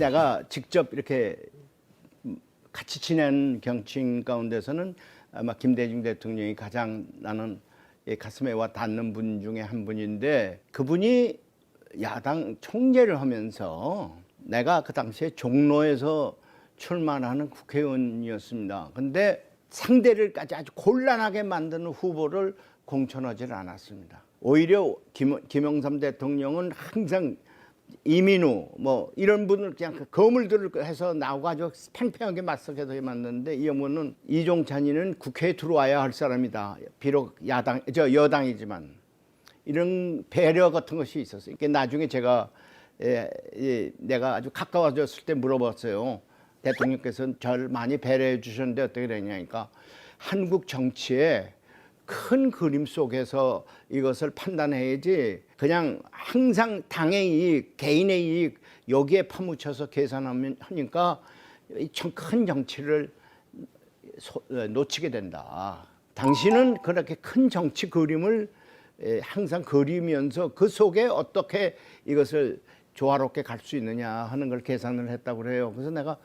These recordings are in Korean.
내가 직접 이렇게 같이 지낸 정치인 가운데서는 아마 김대중 대통령이 가장 나는 가슴에 와 닿는 분 중에 한 분인데, 그분이 야당 총재를 하면서 내가 그 당시에 종로에서 출마하는 국회의원이었습니다. 근데 상대를까지 아주 곤란하게 만드는 후보를 공천하지 않았습니다. 오히려 김영삼 대통령은 항상 이민우 뭐 이런 분을 그냥 거물들을 해서 나와가지고 팽팽하게 맞서게 만드는데, 이 형은 이종찬이는 국회에 들어와야 할 사람이다. 비록 여당이지만 이런 배려 같은 것이 있었어요. 그러니까 나중에 제가 내가 아주 가까워졌을 때 물어봤어요. 대통령께서는 저를 많이 배려해 주셨는데 어떻게 되냐니까, 한국 정치에 큰 그림 속에서 이것을 판단해야지 그냥 항상 당의 이익, 개인의 이익 여기에 파묻혀서 계산하면 하니까 큰 정치를 놓치게 된다. 당신은 그렇게 큰 정치 그림을 항상 그리면서 그 속에 어떻게 이것을 조화롭게 갈 수 있느냐 하는 걸 계산을 했다고 그래요. 그래서 내가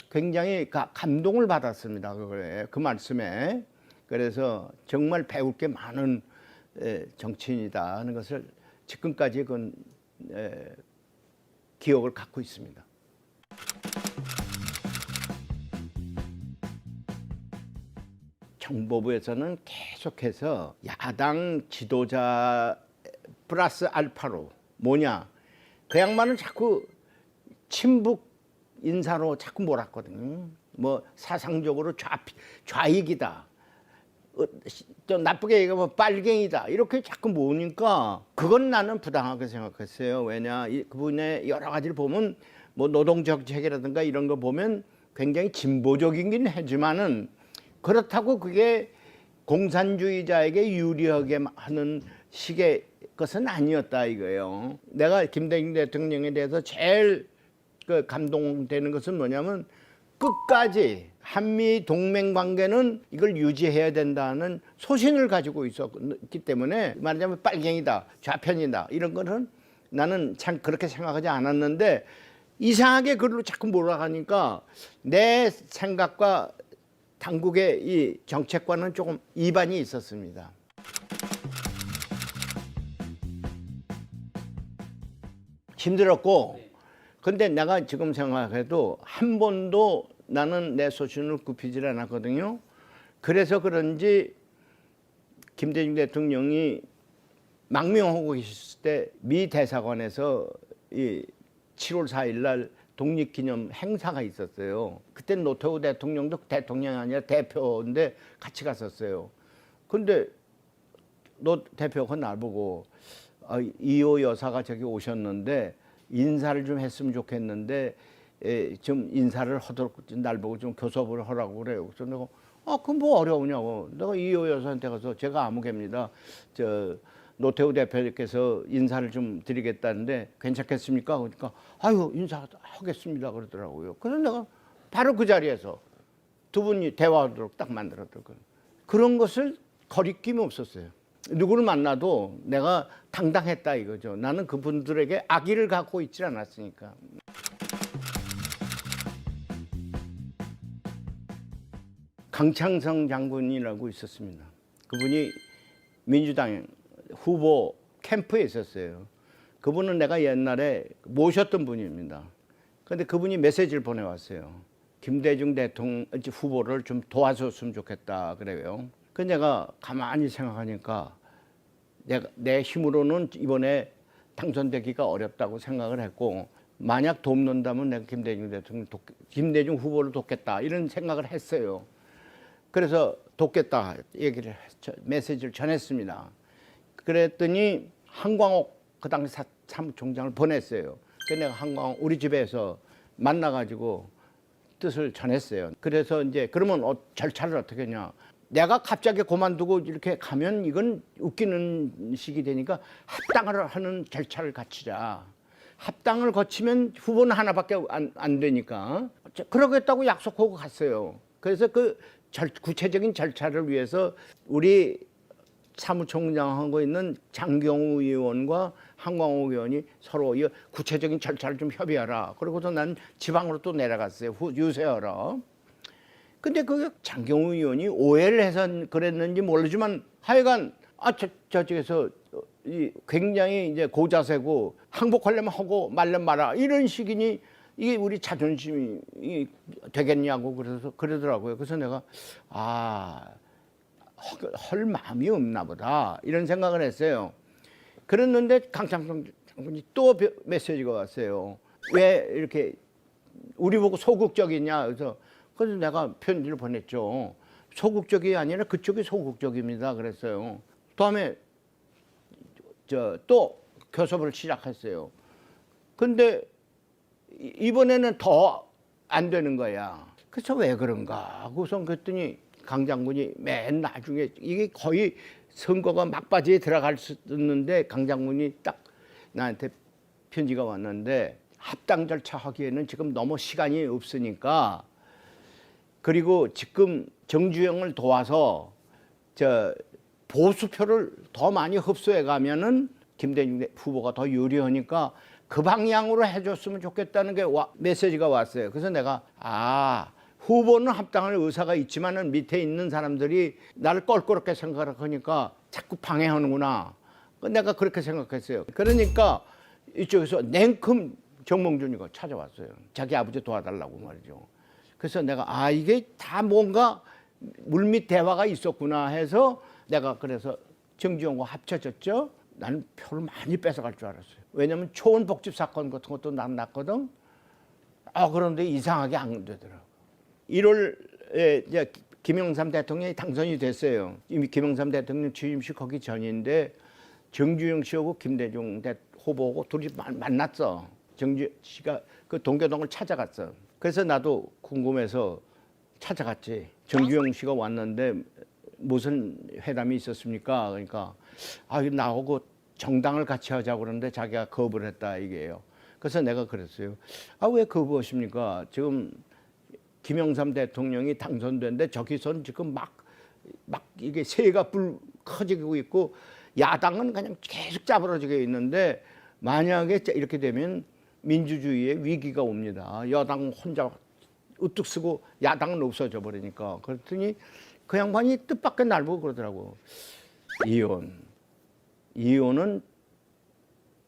굉장히 감동을 받았습니다. 그 말씀에. 그래서 정말 배울 게 많은 정치인이다 하는 것을 지금까지 그 기억을 갖고 있습니다. 정보부에서는 계속해서 야당 지도자 플러스 알파로 뭐냐, 그 양반은 자꾸 친북 인사로 자꾸 몰았거든요. 뭐 사상적으로 좌익이다, 또 나쁘게 얘기하면 빨갱이다, 이렇게 자꾸 모으니까 그건 나는 부당하게 생각했어요. 왜냐, 그분의 여러 가지를 보면 뭐 노동정책이라든가 이런 거 보면 굉장히 진보적이긴 하지만은 그렇다고 그게 공산주의자에게 유리하게 하는 식의 것은 아니었다 이거예요. 내가 김대중 대통령에 대해서 제일 감동되는 것은 뭐냐면, 끝까지 한미 동맹 관계는 이걸 유지해야 된다는 소신을 가지고 있었기 때문에, 말하자면 빨갱이다, 좌편이다 이런 거는 나는 참 그렇게 생각하지 않았는데, 이상하게 그걸로 자꾸 몰아가니까 내 생각과 당국의 이 정책과는 조금 이반이 있었습니다. 힘들었고, 근데 내가 지금 생각해도 한 번도 나는 내 소신을 굽히질 않았거든요. 그래서 그런지 김대중 대통령이 망명하고 계셨을 때 미 대사관에서 이 7월 4일 날 독립기념 행사가 있었어요. 그때 노태우 대통령도 대통령이 아니라 대표인데 같이 갔었어요. 근데 노 대표가 날 보고 이호 여사가 저기 오셨는데 인사를 좀 했으면 좋겠는데 좀 인사를 하도록 날 보고 좀 교섭을 하라고 그래요. 그래서 내가 그럼 뭐 어려우냐고. 내가 이호 여사한테 가서 제가 아무개입니다. 노태우 대표께서 인사를 좀 드리겠다는데 괜찮겠습니까? 그러니까 아유 인사하겠습니다 그러더라고요. 그래서 내가 바로 그 자리에서 두 분이 대화하도록 딱 만들었더라고요. 그런 것을 거리낌이 없었어요. 누구를 만나도 내가 당당했다 이거죠. 나는 그분들에게 악의를 갖고 있지 않았으니까. 강창성 장군이라고 있었습니다. 그분이 민주당 후보 캠프에 있었어요. 그분은 내가 옛날에 모셨던 분입니다. 그런데 그분이 메시지를 보내왔어요. 김대중 대통령 후보를 좀 도와줬으면 좋겠다 그래요. 그래서 내가 가만히 생각하니까 내 힘으로는 이번에 당선되기가 어렵다고 생각을 했고, 만약 돕는다면 내가 김대중 후보를 돕겠다 이런 생각을 했어요. 그래서 돕겠다 얘기를 메시지를 전했습니다. 그랬더니 한광옥 그 당시 사무총장을 보냈어요. 그래서 내가 한광옥 우리 집에서 만나가지고 뜻을 전했어요. 그래서 이제 그러면 절차를 어떻게 했냐. 내가 갑자기 그만두고 이렇게 가면 이건 웃기는 식이 되니까 합당을 하는 절차를 갖추자. 합당을 거치면 후보는 하나밖에 안 되니까 그러겠다고 약속하고 갔어요. 그래서 그 구체적인 절차를 위해서 우리 사무총장하고 있는 장경우 의원과 한광호 의원이 서로 이 구체적인 절차를 좀 협의하라. 그러고서 난 지방으로 또 내려갔어요. 유세하러. 근데 그 장경우 의원이 오해를 해서 그랬는지 모르지만 하여간 저쪽에서 굉장히 이제 고자세고 항복하려면 하고 말려면 말아 이런 식이니 이게 우리 자존심이 되겠냐고 그래서 그러더라고요. 그래서 내가 할 마음이 없나 보다 이런 생각을 했어요. 그랬는데 강창성 장군이 또 메시지가 왔어요. 왜 이렇게 우리 보고 소극적이냐. 그래서 내가 편지를 보냈죠. 소극적이 아니라 그쪽이 소극적입니다. 그랬어요. 다음에 또 교섭을 시작했어요. 근데 이번에는 더 안 되는 거야. 그래서 왜 그런가 하고선 그랬더니 강 장군이 맨 나중에 이게 거의 선거가 막바지에 들어갔었는데 강 장군이 딱 나한테 편지가 왔는데 합당 절차 하기에는 지금 너무 시간이 없으니까 그리고 지금 정주영을 도와서 보수표를 더 많이 흡수해 가면은 김대중 후보가 더 유리하니까 그 방향으로 해줬으면 좋겠다는 게 메시지가 왔어요. 그래서 내가 후보는 합당할 의사가 있지만은 밑에 있는 사람들이 나를 껄끄럽게 생각하니까 자꾸 방해하는구나. 내가 그렇게 생각했어요. 그러니까 이쪽에서 냉큼 정몽준이가 찾아왔어요. 자기 아버지 도와달라고 말이죠. 그래서 내가 이게 다 뭔가 물밑 대화가 있었구나 해서 내가 그래서 정주영과 합쳐졌죠. 나는 표를 많이 뺏어갈 줄 알았어요. 왜냐하면 초원 복집 사건 같은 것도 난 났거든. 그런데 이상하게 안 되더라고. 1월에 이제 김영삼 대통령이 당선이 됐어요. 이미 김영삼 대통령 취임식 하기 전인데 정주영 씨하고 김대중 후보하고 둘이 만났어. 정주영 씨가 그 동교동을 찾아갔어. 그래서 나도 궁금해서 찾아갔지. 정주영 씨가 왔는데 무슨 회담이 있었습니까? 그러니까 나하고 정당을 같이 하자고 그러는데 자기가 거부를 했다 이게요. 그래서 내가 그랬어요. 왜 거부하십니까? 지금 김영삼 대통령이 당선됐는데 저기선 지금 막 이게 새가 불 커지고 있고 야당은 그냥 계속 짜부러지게 있는데 만약에 이렇게 되면 민주주의의 위기가 옵니다. 여당 혼자 우뚝 쓰고 야당은 없어져 버리니까. 그랬더니 그 양반이 뜻밖의 날 보고 그러더라고. 이혼은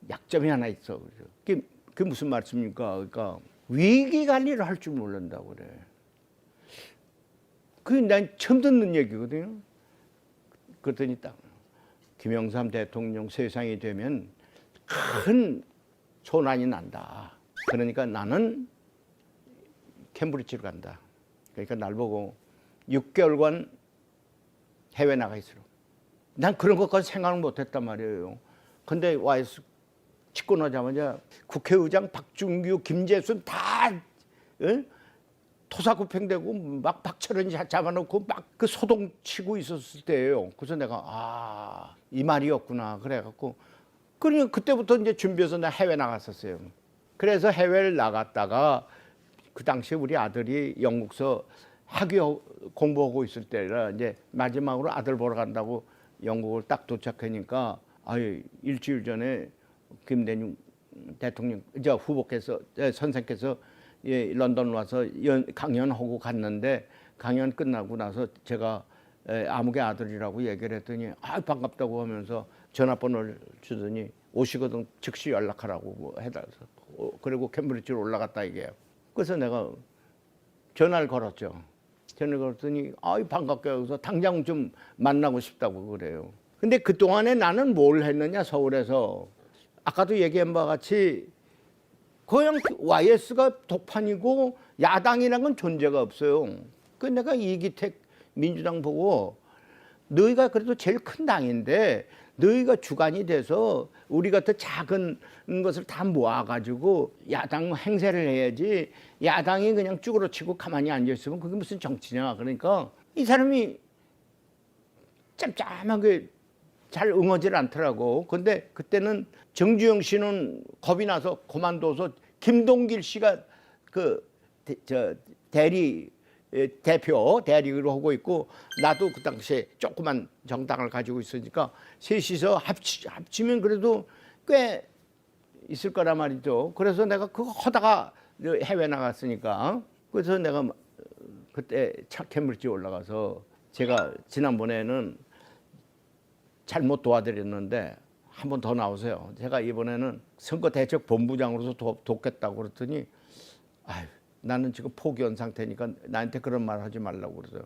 약점이 하나 있어. 그게 무슨 말씀입니까? 그러니까 위기 관리를 할 줄 모른다고 그래. 그게 난 처음 듣는 얘기거든요. 그랬더니 딱 김영삼 대통령 세상이 되면 큰 소난이 난다. 그러니까 나는 캠브리지로 간다. 그러니까 날 보고 6개월간 해외 나가 있으라고. 난 그런 것까지 생각을 못했단 말이에요. 근데 와서 집권하자마자 국회의장 박준규, 김재순 다 토사구팽되고 막 박철원이 잡아놓고 막 그 소동치고 있었을 때예요. 그래서 내가 이 말이었구나 그래갖고 그러니까 그때부터 이제 준비해서 나 해외 나갔었어요. 그래서 해외를 나갔다가 그 당시에 우리 아들이 영국서 학위 공부하고 있을 때라 이제 마지막으로 아들 보러 간다고 영국을 딱 도착하니까 일주일 전에 김대중 대통령 후보께서 선생께서 런던 와서 강연하고 갔는데 강연 끝나고 나서 제가 아무개 아들이라고 얘기를 했더니 반갑다고 하면서 전화번호를 주더니 오시거든 즉시 연락하라고 해달라서 그리고 캠브리지로 올라갔다 이게요. 그래서 내가 전화를 걸었죠. 전화를 걸었더니 반갑게 해서 당장 좀 만나고 싶다고 그래요. 근데 그동안에 나는 뭘 했느냐 서울에서 아까도 얘기한 바와 같이 그냥 YS가 독판이고 야당이라는 건 존재가 없어요. 그 내가 이기택 민주당 보고 너희가 그래도 제일 큰 당인데 너희가 주관이 돼서 우리 같은 작은 것을 다 모아가지고 야당 행세를 해야지 야당이 그냥 쭈그러치고 가만히 앉아있으면 그게 무슨 정치냐. 그러니까 이 사람이 짬짬하게 잘 응하지 않더라고. 근데 그때는 정주영 씨는 겁이 나서 그만둬서 김동길 씨가 대리 대표 대리로 하고 있고 나도 그 당시에 조그만 정당을 가지고 있으니까 셋이서 합치면 그래도 꽤 있을 거란 말이죠. 그래서 내가 그거 하다가 해외 나갔으니까 그래서 내가 그때 캠브리지 올라가서 제가 지난번에는 잘못 도와드렸는데 한 번 더 나오세요. 제가 이번에는 선거대책본부장으로서 돕겠다고 그랬더니 아유, 나는 지금 포기한 상태니까 나한테 그런 말 하지 말라고 그러세요.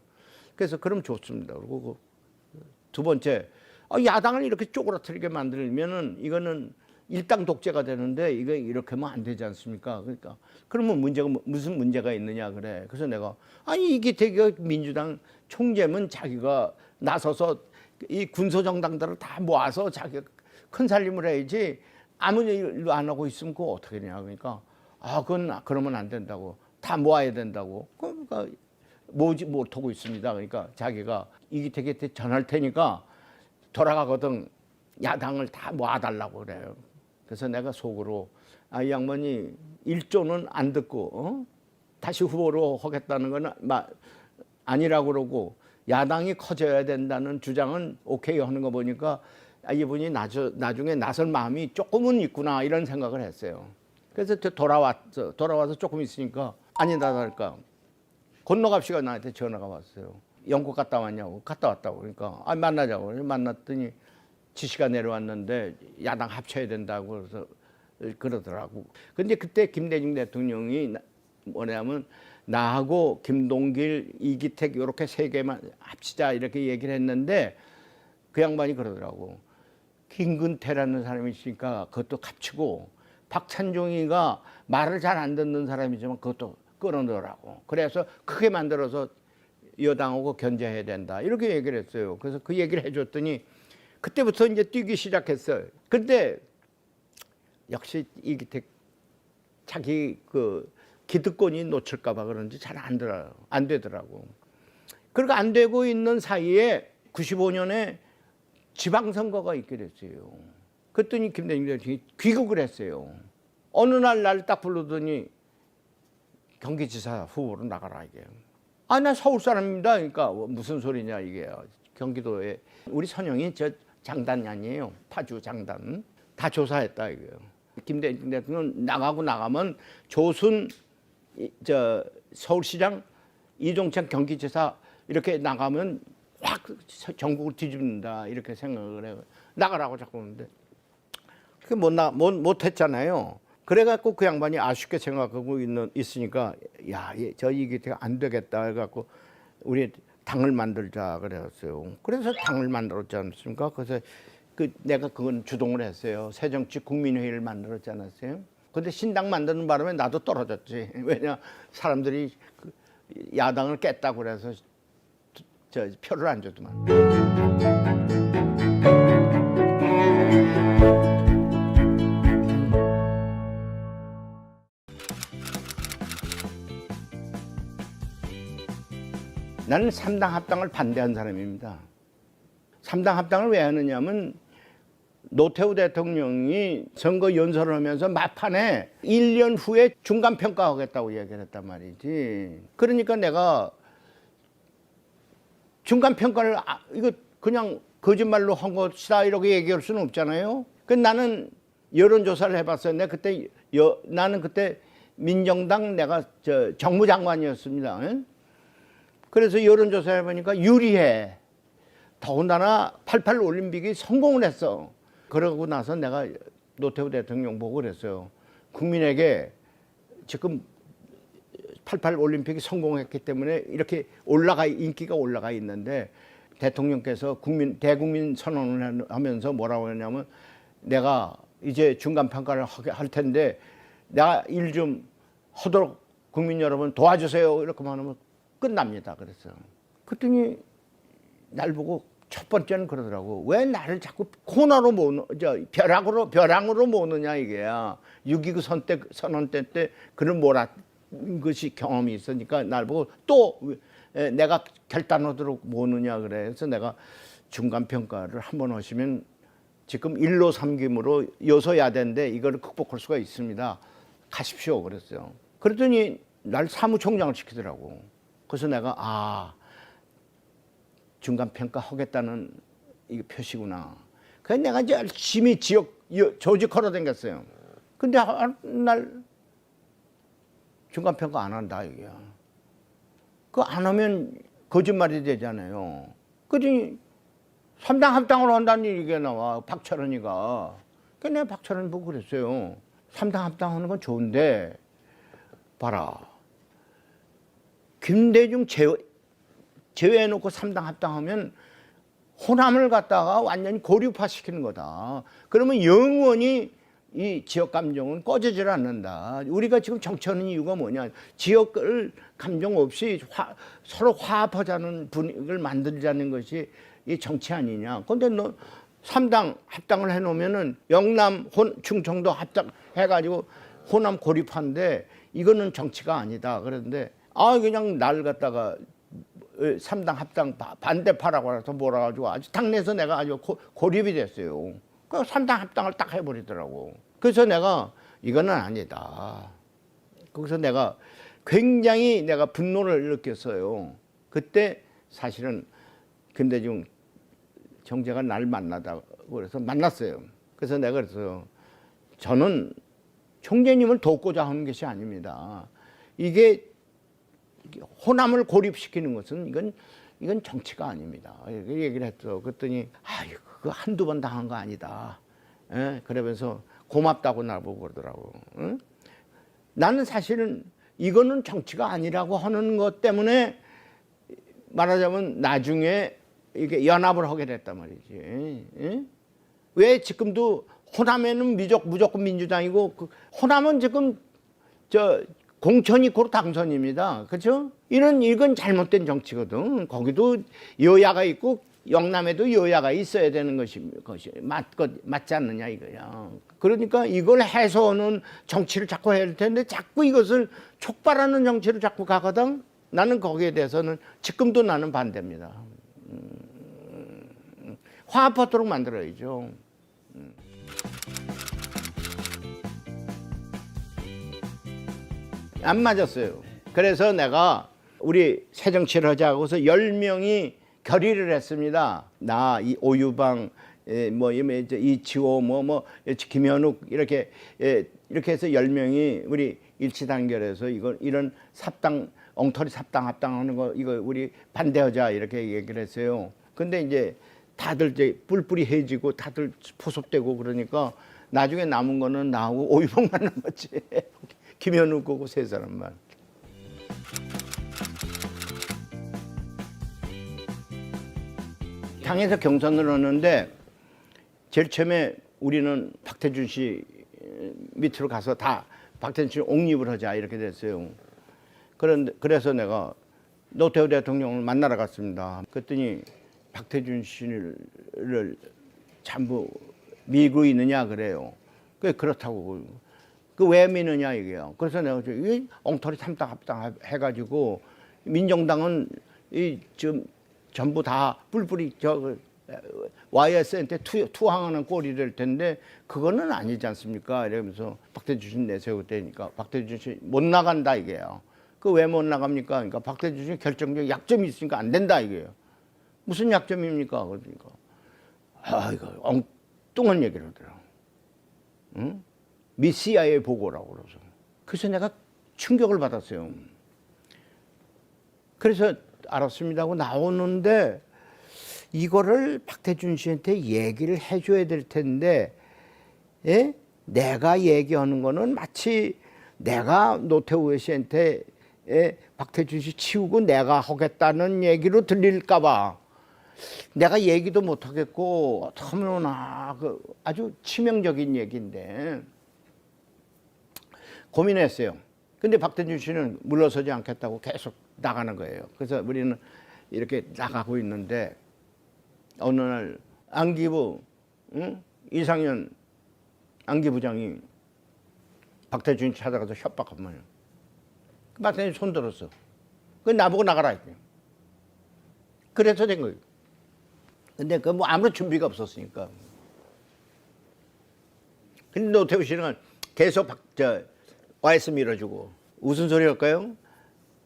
그래서 그럼 좋습니다. 그리고 두 번째, 야당을 이렇게 쪼그라뜨리게 만들면은 이거는 일당 독재가 되는데 이거 이렇게 하면 안 되지 않습니까? 그러니까 그러면 무슨 문제가 있느냐 그래. 그래서 내가 아니 이게 되게 민주당 총재면 자기가 나서서 이 군소정당들을 다 모아서 자기가 큰 살림을 해야지 아무 일도 안 하고 있으면 그거 어떻게 되냐. 그러니까 그러면 안 된다고. 다 모아야 된다고. 그러니까 모으지 못하고 있습니다. 그러니까 자기가 이기택한테 전할 테니까 돌아가거든 야당을 다 모아달라고 그래요. 그래서 내가 속으로 이 양반이 1조는 안 듣고 다시 후보로 하겠다는 건 아니라고 그러고 야당이 커져야 된다는 주장은 오케이 하는 거 보니까 이분이 나중에 나설 마음이 조금은 있구나 이런 생각을 했어요. 그래서 돌아와서 조금 있으니까 아니다 다를까 건너갑시가 나한테 전화가 왔어요. 영국 갔다 왔냐고. 갔다 왔다고. 그러니까 만나자고. 만났더니 지시가 내려왔는데 야당 합쳐야 된다고 그래서 그러더라고. 근데 그때 김대중 대통령이 뭐냐면 나하고 김동길, 이기택 이렇게 세 개만 합치자 이렇게 얘기를 했는데 그 양반이 그러더라고. 김근태라는 사람이 있으니까 그것도 합치고 박찬종이가 말을 잘 안 듣는 사람이지만 그것도 끌어넣으라고. 그래서 크게 만들어서 여당하고 견제해야 된다. 이렇게 얘기를 했어요. 그래서 그 얘기를 해줬더니 그때부터 이제 뛰기 시작했어요. 근데 역시 이기택 자기 그 기득권이 놓칠까봐 그런지 잘 안 되더라고. 그러니까 안 되고 있는 사이에 95년에 지방선거가 있게 됐어요. 그랬더니 김대중 대통령이 귀국을 했어요. 어느 날 딱 부르더니 경기지사 후보로 나가라 이게. 나 서울 사람입니다. 그러니까 무슨 소리냐 이게. 경기도에 우리 선영이 저 장단 아니에요. 파주 장단. 다 조사했다 이거예요. 김대중 대통령 나가면 조순 서울시장 이종찬 경기지사 이렇게 나가면 확 전국을 뒤집는다 이렇게 생각을 해요. 나가라고 자꾸 하는데 그게 못 했잖아요. 그래갖고 그 양반이 아쉽게 생각하고 있으니까 저 이게 안 되겠다 해갖고 우리 당을 만들자 그랬어요. 그래서 당을 만들었지 않습니까? 그래서 내가 그건 주동을 했어요. 새정치국민회의를 만들었지 않았어요? 근데 신당 만드는 바람에 나도 떨어졌지. 왜냐 사람들이 야당을 깼다고 그래서 표를 안 주더만. 나는 3당 합당을 반대한 사람입니다. 3당 합당을 왜 하느냐면 노태우 대통령이 선거 연설을 하면서 막판에 1년 후에 중간평가하겠다고 얘기를 했단 말이지. 그러니까 내가 중간평가를 이거 그냥 거짓말로 한 것이다 이렇게 얘기할 수는 없잖아요. 그 나는 여론조사를 해봤어요. 나는 그때 민정당 내가 정무장관이었습니다. 그래서 여론조사를 해보니까 유리해. 더군다나 88 올림픽이 성공을 했어. 그러고 나서 내가 노태우 대통령 보고 그랬어요. 국민에게 지금 88 올림픽이 성공했기 때문에 이렇게 인기가 올라가 있는데 대통령께서 대국민 선언을 하면서 뭐라고 했냐면 내가 이제 중간평가를 할 텐데 내가 일 좀 하도록 국민 여러분 도와주세요. 이렇게만 하면 끝납니다. 그랬어요. 그랬더니 날 보고 첫 번째는 그러더라고. 왜 나를 자꾸 코너로 벼랑으로 모느냐 이게야. 6.29 선언 때 그런 것이 경험이 있으니까 날 보고 또 내가 결단하도록 모느냐 그래. 그래서 내가 중간평가를 한번 하시면 지금 1로 3김으로 여소야대인데 이걸 극복할 수가 있습니다. 가십시오 그랬어요. 그랬더니 날 사무총장을 시키더라고. 그래서 내가 중간평가 하겠다는 이 표시구나. 그래서 내가 이제 열심히 조직하러 다녔어요. 근데 날 중간평가 안 한다 이게야. 그거 안 하면 거짓말이 되잖아요. 그러니 3당 합당으로 한다는 얘기가 나와, 박철원이가. 그러니까 내가 박철원 보고 그랬어요. 3당 합당하는 건 좋은데 봐라. 김대중 제외해놓고 3당 합당하면 호남을 갖다가 완전히 고립화시키는 거다. 그러면 영원히 이 지역 감정은 꺼지질 않는다. 우리가 지금 정치하는 이유가 뭐냐. 지역을 감정 없이 서로 화합하자는 분위기를 만들자는 것이 이 정치 아니냐. 근데 너 3당 합당을 해놓으면은 영남, 충청도 합당해가지고 호남 고립한데 이거는 정치가 아니다. 그런데 그냥 날 갖다가 3당 합당 반대파라고 해서 몰아가지고 아주 당내에서 내가 아주 고립이 됐어요. 그 3당 합당을 딱 해버리더라고. 그래서 내가 이거는 아니다. 거기서 내가 굉장히 분노를 느꼈어요. 그때 사실은 김대중 정재가 날 만나다고 그래서 만났어요. 그래서 내가 그랬어요. 저는 총재님을 돕고자 하는 것이 아닙니다. 이게 호남을 고립시키는 것은 이건 정치가 아닙니다. 이렇게 얘기를 했어. 그랬더니 그거 한두 번 당한 거 아니다. 그러면서 고맙다고 나보고 그러더라고. 나는 사실은 이거는 정치가 아니라고 하는 것 때문에 말하자면 나중에 이게 연합을 하게 됐단 말이지. 왜 지금도 호남에는 무조건 민주당이고 호남은 지금 공천이 곧 당선입니다. 그렇죠? 이건 잘못된 정치거든. 거기도 여야가 있고 영남에도 여야가 있어야 되는 것이 맞지 않느냐 이거야. 그러니까 이걸 해서는 정치를 자꾸 해야 될 텐데 자꾸 이것을 촉발하는 정치를 자꾸 가거든. 나는 거기에 대해서는 지금도 나는 반대입니다. 화합하도록 만들어야죠. 안 맞았어요. 그래서 내가 우리 새정치를 하자고서 10명이 결의를 했습니다. 나, 이 오유방, 이치호, 김현욱 이렇게 해서 10명이 우리 일치단결해서 이런 엉터리 삽당 합당하는 거 이거 우리 반대하자 이렇게 얘기를 했어요. 근데 이제 다들 이제 뿔뿔이 해지고 다들 포섭되고 그러니까 나중에 남은 거는 나하고 오유방만 남았지. 김현욱 거고 세 사람만. 당에서 경선을 하는데 제일 처음에 우리는 박태준 씨 밑으로 가서 다 박태준 씨 옹립을 하자 이렇게 됐어요. 그래서 내가 노태우 대통령을 만나러 갔습니다. 그랬더니 박태준 씨를 전부 밀고 있느냐 그래요. 그렇다고. 왜 미느냐 이게요. 그래서 내가 이 엉터리 삼당 합당 해가지고 민정당은 지금 전부 다 뿔뿔이 YS한테 투항하는 꼴이 될 텐데 그거는 아니지 않습니까? 이러면서 박태준 씨 내세울 때니까 박태준 씨 못 나간다 이게요. 왜 못 나갑니까? 그러니까 박태준 씨 결정적 약점이 있으니까 안 된다 이게요. 무슨 약점입니까? 그러니까 이거 엉뚱한 얘기를 하더라고. 응? 미 CIA 보고라고 그래서. 그래서 내가 충격을 받았어요. 그래서 알았습니다 하고 나오는데 이거를 박태준 씨한테 얘기를 해줘야 될 텐데 내가 얘기하는 거는 마치 내가 노태우 씨한테 박태준 씨 치우고 내가 하겠다는 얘기로 들릴까 봐 내가 얘기도 못 하겠고 어떡하면 아주 치명적인 얘기인데 고민했어요. 근데 박태준 씨는 물러서지 않겠다고 계속 나가는 거예요. 그래서 우리는 이렇게 나가고 있는데 어느 날 안기부 이상현 안기부장이 박태준 찾아가서 협박한 거예요. 박태준 손 들었어. 나보고 나가라 했대요. 그래서 된 거예요. 근데 아무런 준비가 없었으니까. 근데 노태우 씨는 계속 YS 밀어주고 무슨 소리 할까요?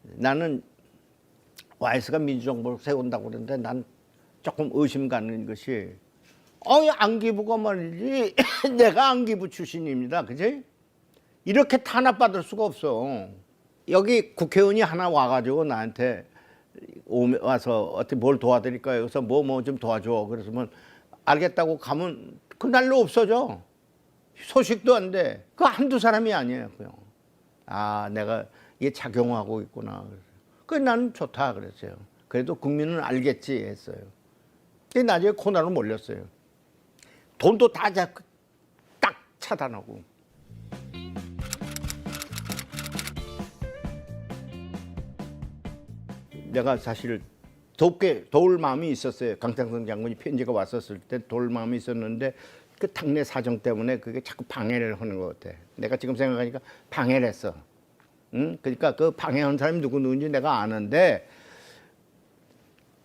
나는 YS가 민주정부를 세운다고 그러는데 난 조금 의심 가는 것이 안기부가 말이지 내가 안기부 출신입니다. 그지? 이렇게 탄압받을 수가 없어. 여기 국회의원이 하나 와가지고 나한테 와서 어떻게 뭘 도와드릴까요? 그래서 뭐 좀 도와줘. 그래서 알겠다고 가면 그날로 없어져. 소식도 안 돼. 그 한두 사람이 아니에요. 그냥. 내가 이게 작용하고 있구나. 그래서 나는 좋다 그랬어요. 그래도 국민은 알겠지 했어요. 근데 나중에 코너로 몰렸어요. 돈도 다 딱 차단하고. 내가 사실 도울 마음이 있었어요. 강창성 장군이 편지가 왔었을 때 도울 마음이 있었는데 그 당내 사정 때문에 그게 자꾸 방해를 하는 것 같아. 내가 지금 생각하니까 방해를 했어. 응? 그러니까 그 방해한 사람이 누군지 내가 아는데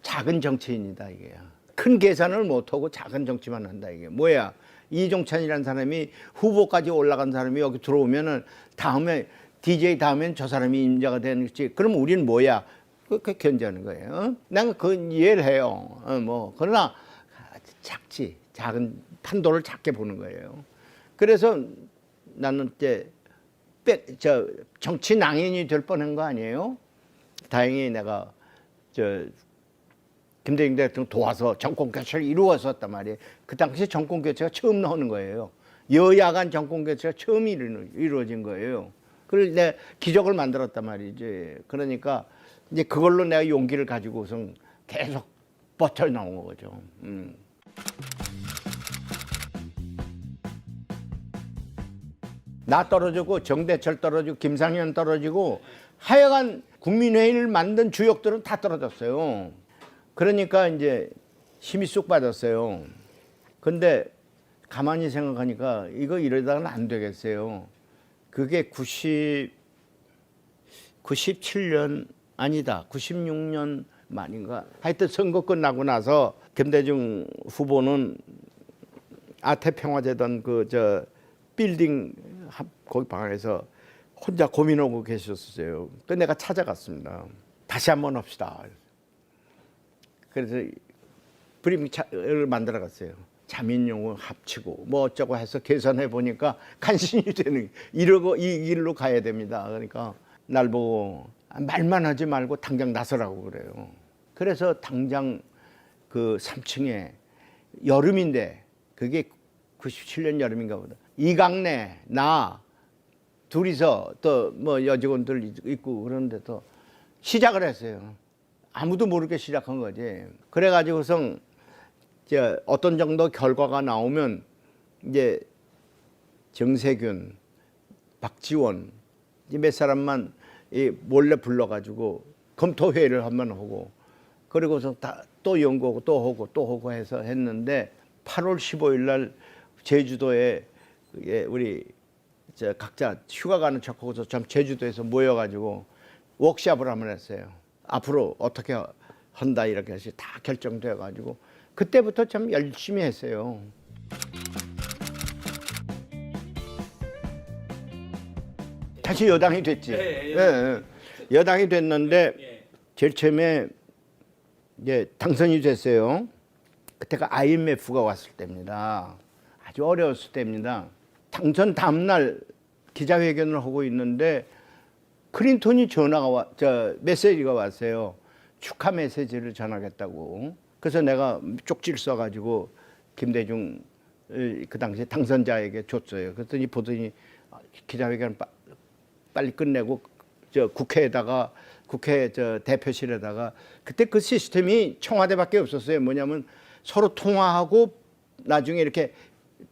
작은 정치인이다 이게. 큰 계산을 못하고 작은 정치만 한다 이게. 뭐야? 이종찬이라는 사람이 후보까지 올라간 사람이 여기 들어오면은 다음에 DJ 다음엔 저 사람이 임자가 되는 거지. 그럼 우리는 뭐야? 그렇게 견제하는 거예요. 내가 그건 이해를 해요. 그러나 작지. 작은 판도를 작게 보는 거예요. 그래서 나는 이제 정치 낭인이 될 뻔한 거 아니에요? 다행히 내가 김대중 대통령 도와서 정권 교체를 이루었었단 말이에요. 그 당시 정권 교체가 처음 나오는 거예요. 여야 간 정권 교체가 처음 이루어진 거예요. 그걸 내가 기적을 만들었단 말이지. 그러니까 이제 그걸로 내가 용기를 가지고선 계속 버텨 나온 거죠. 나 떨어지고 정대철 떨어지고 김상현 떨어지고 하여간 국민회의를 만든 주역들은 다 떨어졌어요. 그러니까 이제 힘이 쑥 빠졌어요. 근데 가만히 생각하니까 이거 이러다가는 안 되겠어요. 그게 97년 아니다. 96년 말인가. 하여튼 선거 끝나고 나서 김대중 후보는 아태평화재단 빌딩 거기 방에서 혼자 고민하고 계셨어요. 그 내가 찾아갔습니다. 다시 한번 합시다. 그래서 브리핑을 만들어 갔어요. 자민용을 합치고 뭐 어쩌고 해서 계산해 보니까 간신히 되는 이러고 이 길로 가야 됩니다. 그러니까 날 보고 말만 하지 말고 당장 나서라고 그래요. 그래서 당장 그 3층에 여름인데 그게 97년 여름인가 보다. 이강래 나 둘이서 또 뭐 여직원들 있고 그런데도 시작을 했어요. 아무도 모르게 시작한 거지. 그래가지고서 이제 어떤 정도 결과가 나오면 이제 정세균, 박지원 이제 몇 사람만 몰래 불러가지고 검토회의를 한번 하고 그리고서 또 연구하고 또 하고 해서 했는데 8월 15일 날 제주도에 우리 각자 휴가 가는 척하고서 참 제주도에서 모여가지고 워크숍을 한번 했어요. 앞으로 어떻게 한다 이렇게 해서 다 결정돼가지고 그때부터 참 열심히 했어요. 다시 여당이 됐지. 예. 여당이 됐는데 제일 처음에 이제 당선이 됐어요. 그때가 IMF가 왔을 때입니다. 아주 어려웠을 때입니다. 당선 다음날 기자회견을 하고 있는데 클린턴이 메시지가 왔어요. 축하 메시지를 전하겠다고. 그래서 내가 쪽지를 써가지고 김대중 그 당시에 당선자에게 줬어요. 그랬더니 보더니 기자회견 빨리 끝내고 국회 대표실에다가 그때 그 시스템이 청와대밖에 없었어요. 뭐냐면 서로 통화하고 나중에 이렇게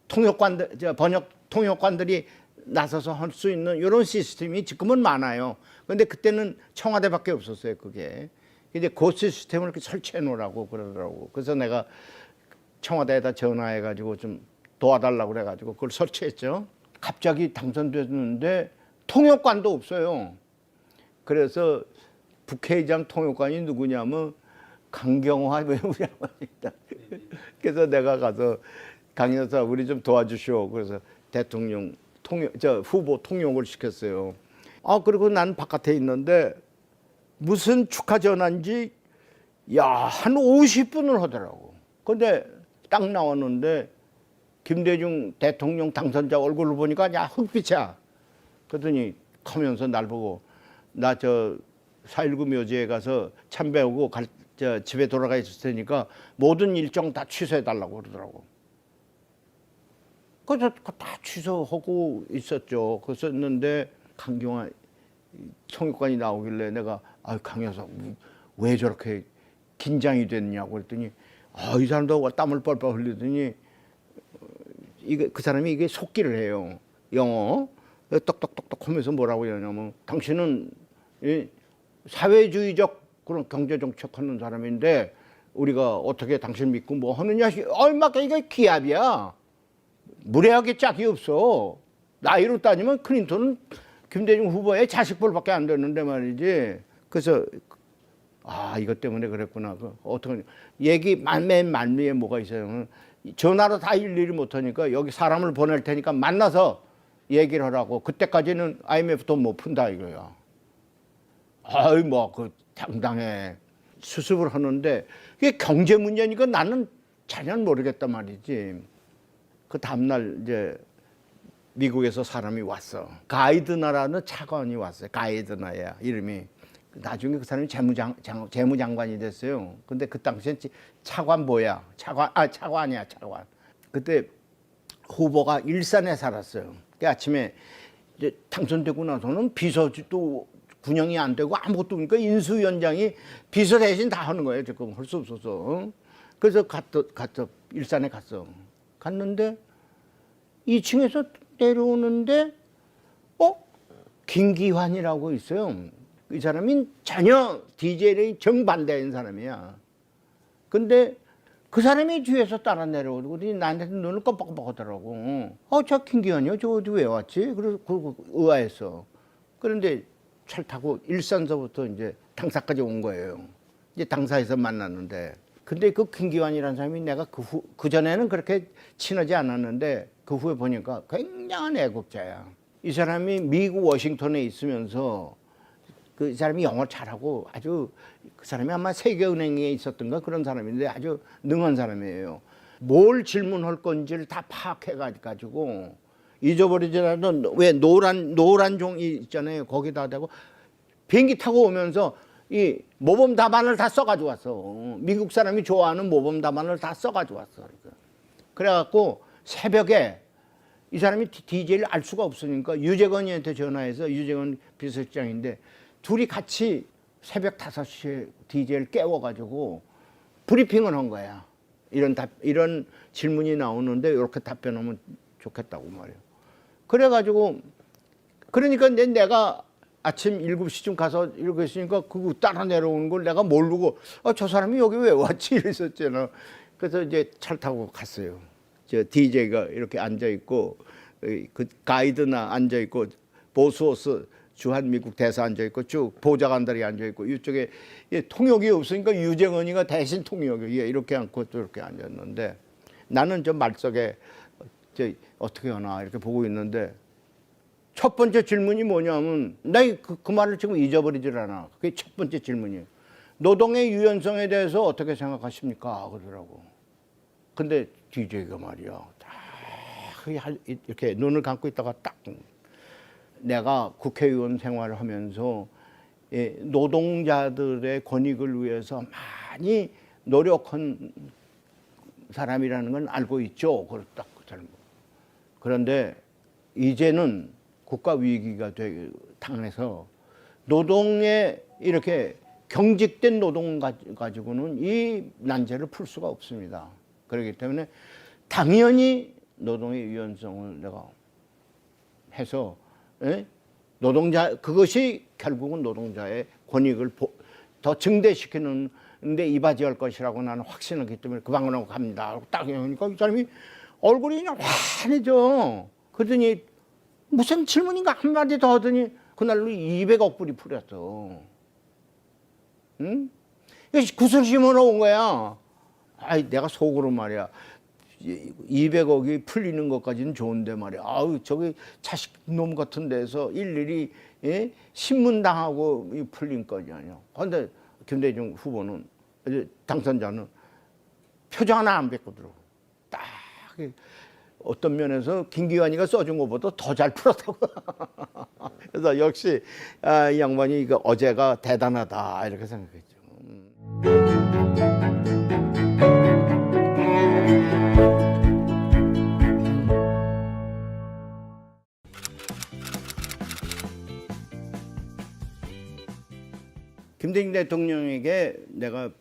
번역 통역관들이 나서서 할 수 있는 이런 시스템이 지금은 많아요. 그런데 그때는 청와대밖에 없었어요. 그게. 근데 그 시스템을 이렇게 설치해 놓으라고 그러더라고. 그래서 내가 청와대에다 전화해 가지고 좀 도와달라고 그래 가지고 그걸 설치했죠. 갑자기 당선됐는데 통역관도 없어요. 그래서 국회의장 통역관이 누구냐면 강경화 외무장관입니다. 그래서 내가 가서 강 여사 우리 좀 도와주시오. 그래서 대통령 후보 통역을 시켰어요. 그리고 난 바깥에 있는데 무슨 축하 전화인지 한 50분을 하더라고. 근데 딱 나왔는데 김대중 대통령 당선자 얼굴을 보니까 야 흑빛이야. 그러더니 하면서 날 보고 나 저 4.19 묘지에 가서 참배하고 집에 돌아가 있을 테니까 모든 일정 다 취소해달라고 그러더라고. 그래서 다 취소하고 있었죠. 그랬었는데 강경화 청육관이 나오길래 내가 강 여사 왜 저렇게 긴장이 됐냐고 그랬더니 이 사람도 땀을 뻘뻘 흘리더니 그 사람이 이게 속기를 해요. 영어 똑똑똑똑 하면서 뭐라고 하냐면 당신은 사회주의적 그런 경제정책 하는 사람인데 우리가 어떻게 당신 믿고 뭐 하느냐. 얼마나 이게 기합이야. 무례하게 짝이 없어. 나이로 따지면 클린턴은 김대중 후보의 자식뻘밖에 안 됐는데 말이지. 그래서 이것 때문에 그랬구나. 어떻게 얘기 맨 말미에 뭐가 있어요. 전화로 다 일일이 못하니까 여기 사람을 보낼 테니까 만나서 얘기를 하라고. 그때까지는 IMF 돈 못 푼다 이거야. 당당해. 수습을 하는데 이게 경제 문제니까 나는 전혀 모르겠단 말이지. 그 다음날 이제 미국에서 사람이 왔어. 가이드너라는 차관이 왔어요. 가이드너야 이름이. 나중에 그 사람이 재무장관이 됐어요. 근데 그 당시엔 차관 뭐야? 차관이야, 차관. 그때 후보가 일산에 살았어요. 그 아침에 이제 당선되고 나서는 비서도 군영이 안 되고 아무것도 없으니까 인수위원장이 비서 대신 다 하는 거예요. 지금 할 수 없어서. 그래서 일산에 갔는데 2층에서 내려오는데 김기환이라고 있어요. 이 사람이 전혀 DJ에 정반대인 사람이야. 근데 그 사람이 뒤에서 따라 내려오고 나한테 눈을 껌뻑껌뻑 하더라고. 저 김기환이요? 저 어디 왜 왔지? 그리고 의아했어. 그런데 차를 타고 일산서부터 이제 당사까지 온 거예요. 이제 당사에서 만났는데. 근데 그 김기환이라는 사람이 내가 그전에는 그렇게 친하지 않았는데 그 후에 보니까 굉장한 애국자야. 이 사람이 미국 워싱턴에 있으면서 그 사람이 영어 잘하고 아주 그 사람이 아마 세계은행에 있었던가 그런 사람인데 아주 능한 사람이에요. 뭘 질문할 건지를 다 파악해가지고 잊어버리더라도 왜 노란 종이 있잖아요. 거기다 대고 비행기 타고 오면서 이 모범 답안을 다 써가지고 왔어. 미국 사람이 좋아하는 모범 답안을 다 써가지고 왔어. 그래갖고 새벽에 이 사람이 DJ를 알 수가 없으니까 유재건이한테 전화해서 유재건 비서실장인데 둘이 같이 새벽 5시에 DJ를 깨워가지고 브리핑을 한 거야. 이런 질문이 나오는데 이렇게 답변하면 좋겠다고 말이야. 그래가지고 그러니까 내가 아침 7시쯤 가서 이렇게 했으니까 그거 따라 내려오는 걸 내가 모르고 저 사람이 여기 왜 왔지 이랬었잖아. 그래서 이제 차를 타고 갔어요. 저 DJ가 이렇게 앉아있고 그 가이드나 앉아있고 보스호스 주한미국 대사 앉아있고 쭉 보좌관들이 앉아있고 이쪽에 통역이 없으니까 유재건이가 대신 통역이 이렇게 앉고 또 이렇게 앉았는데 나는 좀 말석에 어떻게 하나 이렇게 보고 있는데 첫 번째 질문이 뭐냐면 나 그 말을 지금 잊어버리질 않아. 그게 첫 번째 질문이에요. 노동의 유연성에 대해서 어떻게 생각하십니까? 그러더라고. 근데 DJ가 말이야 이렇게 눈을 감고 있다가 딱 내가 국회의원 생활을 하면서 노동자들의 권익을 위해서 많이 노력한 사람이라는 건 알고 있죠. 그렇다. 그런데 이제는 국가 위기가 당해서 노동에 이렇게 경직된 노동 가지고는 이 난제를 풀 수가 없습니다. 그렇기 때문에 당연히 노동의 유연성을 내가 해서 그것이 결국은 노동자의 권익을 더 증대시키는 데 이바지할 것이라고 나는 확신하기 때문에 그 방향으로 갑니다. 딱 그러니까 이 사람이 얼굴이 그냥 환해져. 그러더니 무슨 질문인가 한마디 더 하더니 그날로 200억 불이 풀렸어. 응? 구슬심으로 온 거야. 내가 속으로 말이야. 200억이 풀리는 것까지는 좋은데 말이야. 아우 저기 자식 놈 같은 데서 일일이 예? 신문당하고 풀린 거지 아니야. 그런데 김대중 후보는 당선자는 표정 하나 안 뱉거든. 딱 어떤 면에서 김기환이가 써준 것보다 더 잘 풀었다고. 그래서 역시 이 양반이 이거 어제가 대단하다 이렇게 생각했죠. 김대중 대통령에게 내가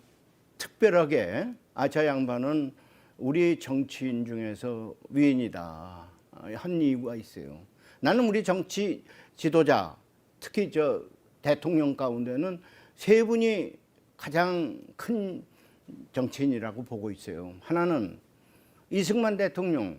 특별하게 저 양반은 우리 정치인 중에서 위인이다 한 이유가 있어요. 나는 우리 정치 지도자 특히 저 대통령 가운데는 세 분이 가장 큰 정치인이라고 보고 있어요. 하나는 이승만 대통령,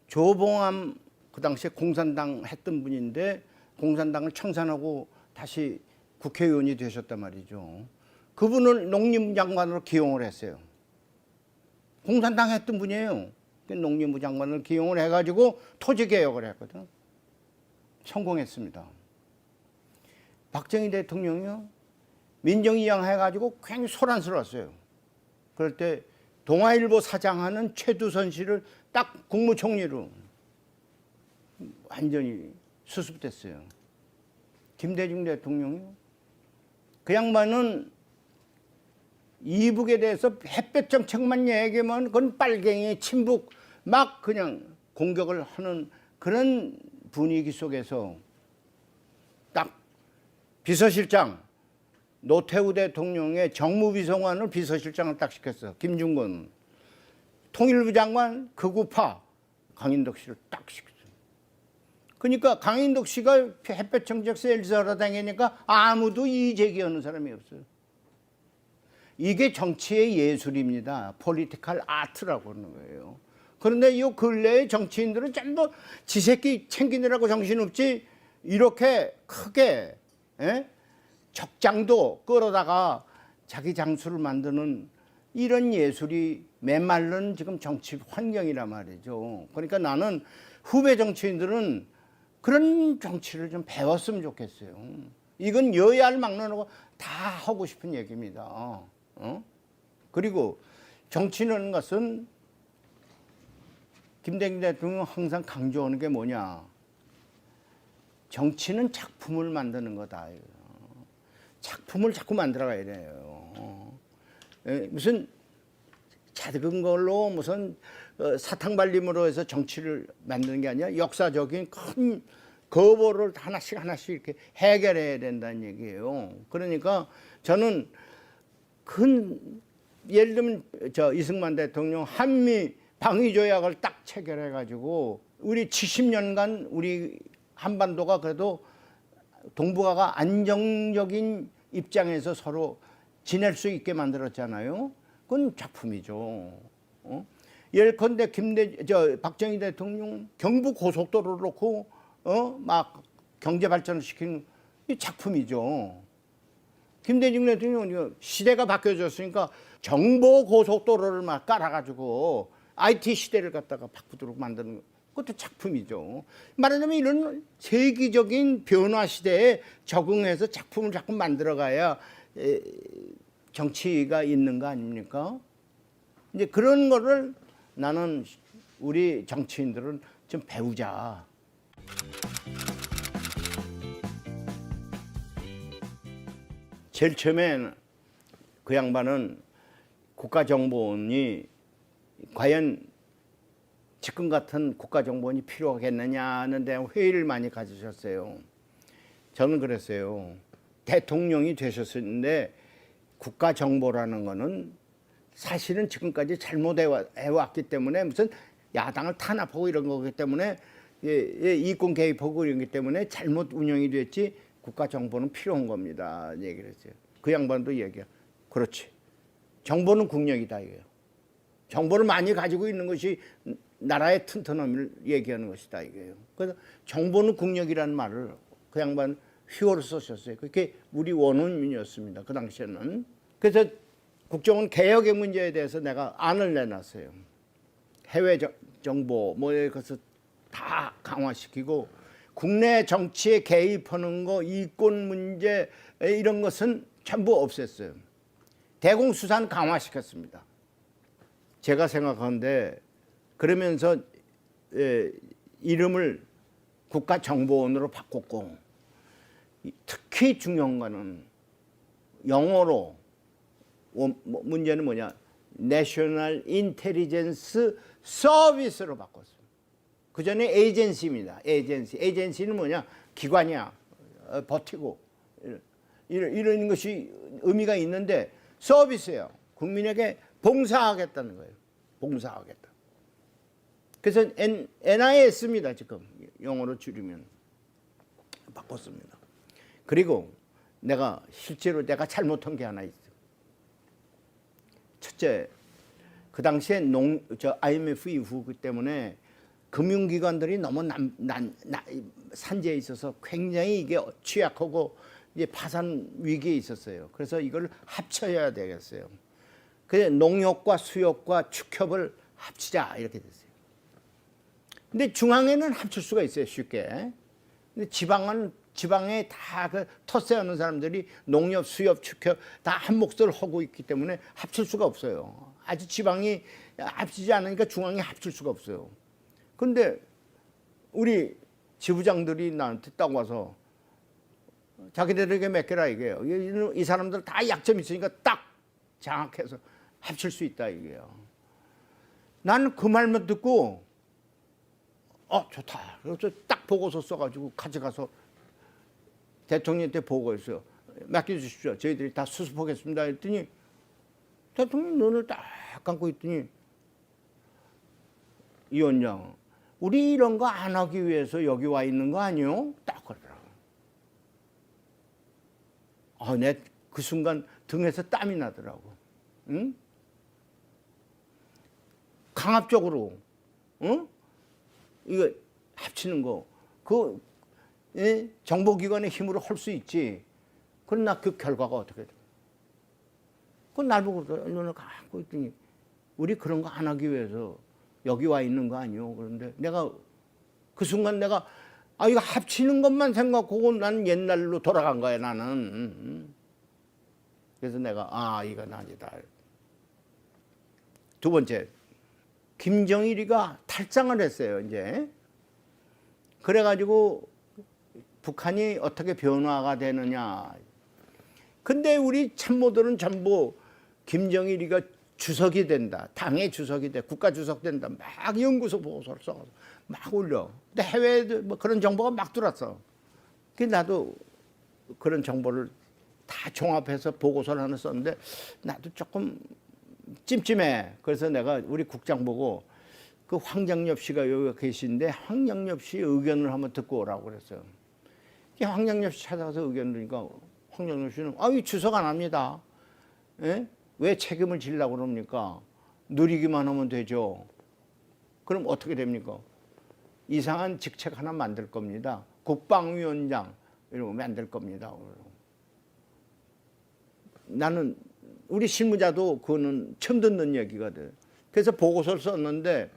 조봉암 그 당시에 공산당 했던 분인데 공산당을 청산하고 다시 국회의원이 되셨단 말이죠. 그분을 농림부 장관으로 기용을 했어요. 공산당 했던 분이에요. 농림부 장관을 기용을 해가지고 토지개혁을 했거든. 성공했습니다. 박정희 대통령이요. 민정이양 해가지고 굉장히 소란스러웠어요. 그럴 때 동아일보 사장하는 최두선 씨를 딱 국무총리로 완전히 수습됐어요. 김대중 대통령이요. 그 양반은 이북에 대해서 햇볕 정책만 얘기하면 그건 빨갱이 친북 막 그냥 공격을 하는 그런 분위기 속에서 딱 비서실장 노태우 대통령의 정무비서관을 비서실장을 딱 시켰어. 김중건 통일부 장관 극우파 강인덕 씨를 딱 시켰어. 그러니까 강인덕 씨가 햇볕 정책 세일즈하러 다니니까 아무도 이의 제기하는 사람이 없어요. 이게 정치의 예술입니다. 폴리티컬 아트라고 하는 거예요. 그런데 이 근래의 정치인들은 전부 지 새끼 챙기느라고 정신없지 이렇게 크게 적장도 끌어다가 자기 장수를 만드는 이런 예술이 메말른 지금 정치 환경이란 말이죠. 그러니까 나는 후배 정치인들은 그런 정치를 좀 배웠으면 좋겠어요. 이건 여야를 막론하고 다 하고 싶은 얘기입니다. 그리고 정치라는 것은 김대중 대통령 항상 강조하는 게 뭐냐. 정치는 작품을 만드는 거다. 작품을 자꾸 만들어가야 돼요. 무슨 작은 걸로 무슨 사탕발림으로 해서 정치를 만드는 게 아니라 역사적인 큰 거보를 하나씩 이렇게 해결해야 된다는 얘기예요. 그러니까 저는 예를 들면 이승만 대통령 한미 방위조약을 딱 체결해가지고 우리 70년간 우리 한반도가 그래도 동북아가 안정적인 입장에서 서로 지낼 수 있게 만들었잖아요. 그건 작품이죠. 예컨대 박정희 대통령 경부 고속도로를 놓고 막 경제 발전을 시키는 이 작품이죠. 김대중 대통령은 시대가 바뀌어졌으니까 정보 고속도로를 막 깔아가지고 IT 시대를 갖다가 바꾸도록 만드는 그것도 작품이죠. 말하자면 이런 세계적인 변화 시대에 적응해서 작품을 자꾸 만들어가야 정치가 있는 거 아닙니까? 이제 그런 거를 나는 우리 정치인들은 좀 배우자. 제일 처음에 그 양반은 국가정보원이 과연 지금 같은 국가정보원이 필요하겠느냐 하는데 회의를 많이 가지셨어요. 저는 그랬어요. 대통령이 되셨는데 국가정보라는 거는 사실은 지금까지 잘못해왔기 때문에 무슨 야당을 탄압하고 이런 거기 때문에 이권 개입하고 이런 것 때문에 잘못 운영이 됐지 국가정보는 필요한 겁니다. 얘기를 했어요. 그 양반도 얘기해요. 그렇지. 정보는 국력이다 이거예요. 정보를 많이 가지고 있는 것이 나라의 튼튼함을 얘기하는 것이다 이거예요. 그래서 정보는 국력이라는 말을 그 양반 휘어로 쓰셨어요. 그게 우리 원혼이었습니다. 그 당시에는. 그래서 국정원 개혁의 문제에 대해서 내가 안을 내놨어요. 해외 정보 뭐에 가서 다 강화시키고 국내 정치에 개입하는 거, 이권 문제 이런 것은 전부 없앴어요. 대공수사는 강화시켰습니다. 제가 생각하는데 그러면서 이름을 국가정보원으로 바꿨고 특히 중요한 거는 영어로 문제는 뭐냐? National Intelligence Service로 바꿨어요. 그 전에 에이전시입니다. 에이전시는 뭐냐? 기관이야. 버티고 이런 것이 의미가 있는데 서비스예요. 국민에게 봉사하겠다는 거예요. 봉사하겠다. 그래서 NIS입니다. 지금 영어로 줄이면 바꿨습니다. 그리고 실제로 내가 잘못한 게 하나 있어. 첫째, 그 당시에 IMF 이후 때문에 금융기관들이 너무 산재에 있어서 굉장히 이게 취약하고 이제 파산 위기에 있었어요. 그래서 이걸 합쳐야 되겠어요. 그래서 농협과 수협과 축협을 합치자 이렇게 됐어요. 근데 중앙에는 합칠 수가 있어요, 쉽게. 근데 지방에 다 그 텃세하는 사람들이 농협, 수협, 축협 다 한 몫을 하고 있기 때문에 합칠 수가 없어요. 아직 지방이 합치지 않으니까 중앙이 합칠 수가 없어요. 근데 우리 지부장들이 나한테 딱 와서 자기들에게 맡겨라 이게요. 이 사람들 다 약점이 있으니까 딱 장악해서 합칠 수 있다 이게요. 나는 그 말만 듣고 좋다. 그래서 딱 보고서 써가지고 가져가서 대통령한테 보고했어요. 맡겨주십시오. 저희들이 다 수습하겠습니다. 했더니 대통령이 눈을 딱 감고 있더니 이 원장, 우리 이런 거 안 하기 위해서 여기 와 있는 거 아니요? 딱 그러더라고. 내 그 순간 등에서 땀이 나더라고. 응? 강압적으로, 이거 합치는 거, 정보기관의 힘으로 할 수 있지. 그러나 그 결과가 어떻게 돼? 그건 날 보고 눈을 감고 있더니 우리 그런 거 안 하기 위해서 여기 와 있는 거 아니요? 그런데 내가 그 순간 이거 합치는 것만 생각하고 난 옛날로 돌아간 거야, 나는. 그래서 내가 이건 아니다. 두 번째, 김정일이가 탈장을 했어요, 이제. 그래가지고 북한이 어떻게 변화가 되느냐. 근데 우리 참모들은 전부 김정일이가 주석이 된다. 당의 주석이 돼. 국가 주석 된다. 막 연구소 보고서를 써서 막 올려. 근데 해외에도 뭐 그런 정보가 막 들어왔어. 그래서 나도 그런 정보를 다 종합해서 보고서를 하나 썼는데 나도 조금 찜찜해. 그래서 내가 우리 국장 보고 그 황장엽 씨가 여기 계신데 황장엽 씨 의견을 한번 듣고 오라고 그랬어요. 황장엽 씨 찾아가서 의견을 들으니까 황장엽 씨는 이 주석 안 합니다. 예? 왜 책임을 지려고 그럽니까? 누리기만 하면 되죠. 그럼 어떻게 됩니까? 이상한 직책 하나 만들 겁니다. 국방위원장 이런 거 만들 겁니다. 나는 우리 실무자도 그거는 처음 듣는 얘기거든. 그래서 보고서를 썼는데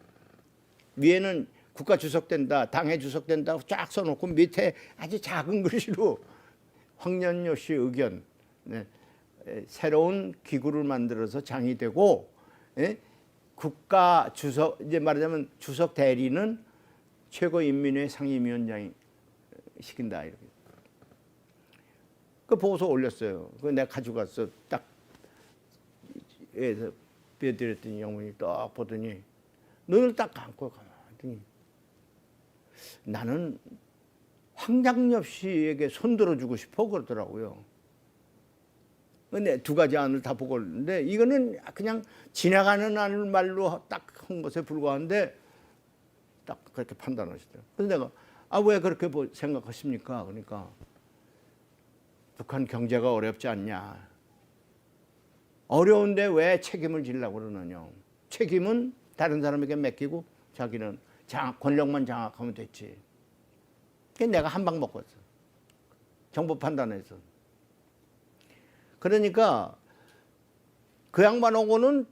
위에는 국가 주석된다, 당의 주석된다고 쫙 써놓고 밑에 아주 작은 글씨로 황년여 씨 의견, 새로운 기구를 만들어서 장이 되고 국가 주석, 이제 말하자면 주석 대리는 최고인민회 상임위원장이 시킨다 이렇게. 그 보고서 올렸어요. 그 내가 가지고 갔어. 딱 에서 빼드렸더니 영문이 딱 보더니 눈을 딱 감고 가만히 나는 황장엽 씨에게 손들어주고 싶어 그러더라고요. 근데 두 가지 안을 다 보고 있는데 이거는 그냥 지나가는 말로 딱 한 것에 불과한데 딱 그렇게 판단하시더라고요. 그래서 내가 왜 그렇게 생각하십니까? 그러니까 북한 경제가 어렵지 않냐. 어려운데 왜 책임을 지려고 그러느냐. 책임은 다른 사람에게 맡기고 자기는 권력만 장악하면 됐지. 그래서 내가 한 방 먹었어. 정보 판단에서. 그러니까 그 양반하고는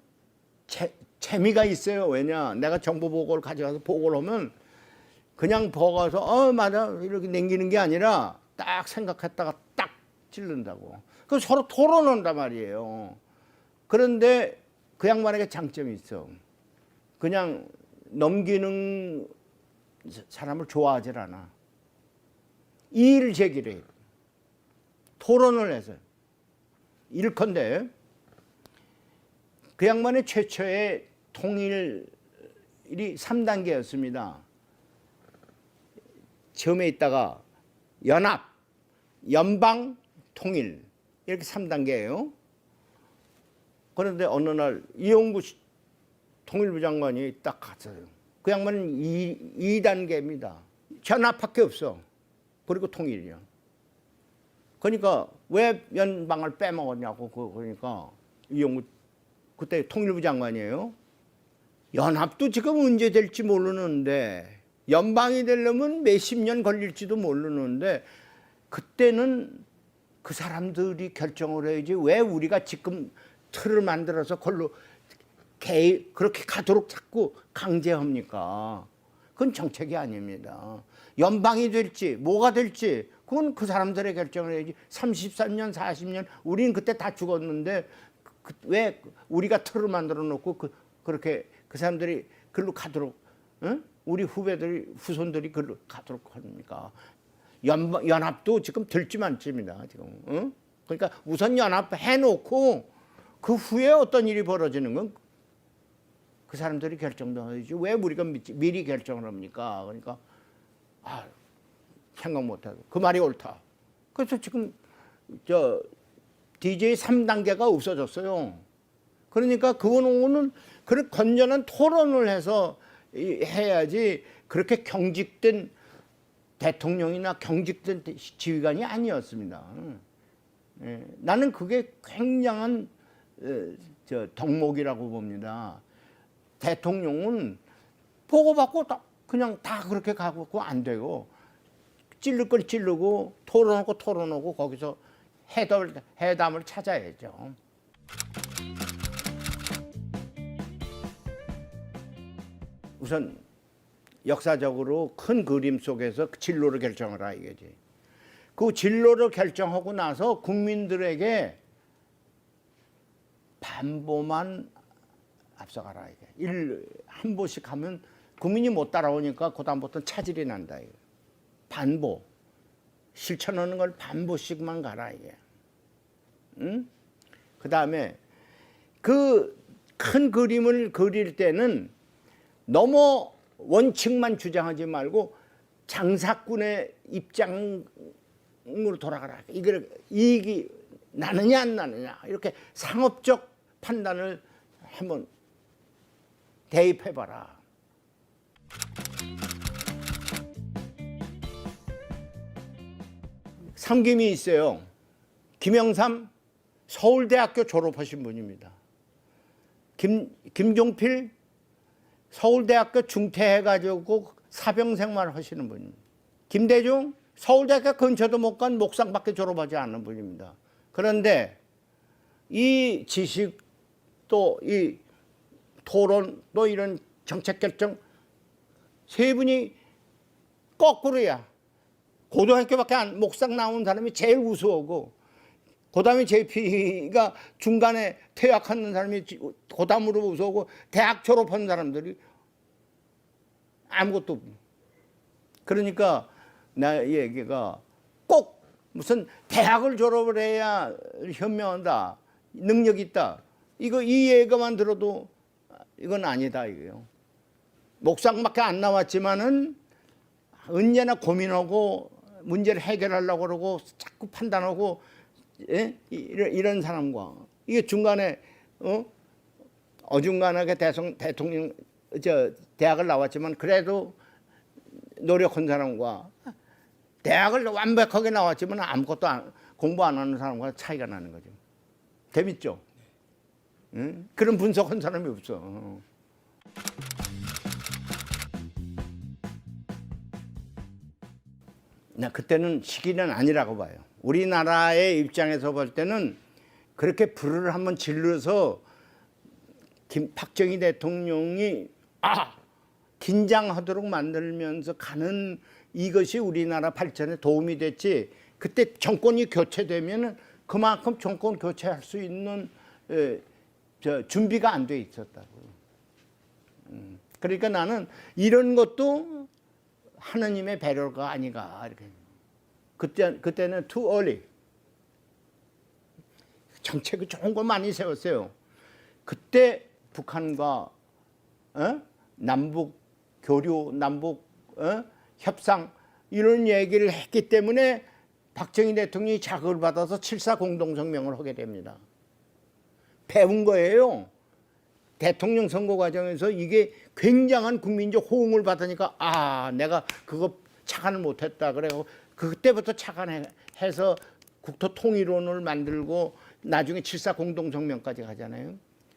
재미가 있어요. 왜냐? 내가 정보 보고를 가져가서 보고를 하면 그냥 보고서 맞아 이렇게 남기는 게 아니라 딱 생각했다가 딱 찔른다고. 그 서로 토론한단 말이에요. 그런데 그 양반에게 장점이 있어. 그냥 넘기는 사람을 좋아하질 않아. 이의를 제기를 해요. 토론을 해서. 일컨대 그 양반의 최초의 통일이 3단계였습니다. 처음에 있다가 연합, 연방, 통일 이렇게 3단계예요. 그런데 어느 날 이용구 통일부 장관이 딱 갔어요. 그 양반은 2단계입니다. 연합밖에 없어. 그리고 통일이요. 그러니까 왜 연방을 빼먹었냐고 그러니까 이용구 그때 통일부 장관이에요. 연합도 지금 언제 될지 모르는데 연방이 되려면 몇십 년 걸릴지도 모르는데 그때는 그 사람들이 결정을 해야지 왜 우리가 지금 틀을 만들어서 그걸로 그렇게 가도록 자꾸 강제합니까? 그건 정책이 아닙니다. 연방이 될지 뭐가 될지 그건 그 사람들의 결정을 해야지. 33년 40년 우리는 그때 다 죽었는데 왜 우리가 틀을 만들어 놓고 그렇게 그 사람들이 글로 가도록 우리 후손들이 글로 가도록 합니까? 연합도 지금 들지만쯤이다 지금. 그러니까 우선 연합해 놓고 그 후에 어떤 일이 벌어지는 건 그 사람들이 결정도 하지 왜 우리가 미리 결정을 합니까? 그러니까 생각 못하고 그 말이 옳다. 그래서 지금 DJ 3단계가 없어졌어요. 그러니까 그거는 그런 건전한 토론을 해서 해야지 그렇게 경직된 대통령이나 경직된 지휘관이 아니었습니다. 나는 그게 굉장한 덕목이라고 봅니다. 대통령은 보고받고 그냥 다 그렇게 가고 안 되고 찔릴 걸 찌르고 토론하고 거기서 해담을 찾아야죠. 우선 역사적으로 큰 그림 속에서 진로를 결정하라 이거지. 그 진로를 결정하고 나서 국민들에게 반보만 앞서가라 이게. 한 보씩 하면 국민이 못 따라오니까 그다음부터는 차질이 난다 이거. 반보. 실천하는 걸 반보씩만 가라 이게. 응? 그다음에 그 큰 그림을 그릴 때는 너무 원칙만 주장하지 말고 장사꾼의 입장으로 돌아가라. 이걸 이익이 나느냐 안 나느냐 이렇게 상업적 판단을 한번 대입해봐라. 삼김이 있어요. 김영삼 서울대학교 졸업하신 분입니다. 김종필 서울대학교 중퇴해가지고 사병생활 하시는 분입니다. 김대중 서울대학교 근처도 못 간 목상밖에 졸업하지 않은 분입니다. 그런데 이 지식 또 이 토론 또 이런 정책 결정 세 분이 거꾸로야. 고등학교밖에 목상 나온 사람이 제일 우수하고 그다음에 JP가 중간에 퇴학하는 사람이 그다음으로 우수하고 대학 졸업한 사람들이 아무것도 없고. 그러니까 나 얘기가 꼭 무슨 대학을 졸업을 해야 현명하다, 능력 있다. 이 얘기만 들어도 이건 아니다 이거요. 목상밖에 안 나왔지만은 언제나 고민하고 문제를 해결하려고 그러고 자꾸 판단하고 이런 사람과 이게 중간에 어중간하게 대통령 대학을 나왔지만 그래도 노력한 사람과 대학을 완벽하게 나왔지만 아무것도 공부 안 하는 사람과 차이가 나는 거죠. 재밌죠? 응? 그런 분석한 사람이 없어. 나 그때는 시기는 아니라고 봐요. 우리나라의 입장에서 볼 때는 그렇게 불을 한번 질러서 박정희 대통령이 긴장하도록 만들면서 가는 이것이 우리나라 발전에 도움이 됐지. 그때 정권이 교체되면은 그만큼 정권 교체할 수 있는 준비가 안 돼 있었다고. 그러니까 나는 이런 것도 하느님의 배려가 아닌가 이렇게. 그때는 too early. 정책이 좋은 걸 많이 세웠어요. 그때 북한과 남북 교류, 남북 협상 이런 얘기를 했기 때문에 박정희 대통령이 자극을 받아서 7.4 공동성명을 하게 됩니다. 배운 거예요. 대통령 선거 과정에서 이게 굉장한 국민적 호응을 받으니까 내가 그거 착안을 못했다. 그래고 그때부터 착안해서 국토통일론을 만들고 나중에 7.4 공동성명까지 가잖아요.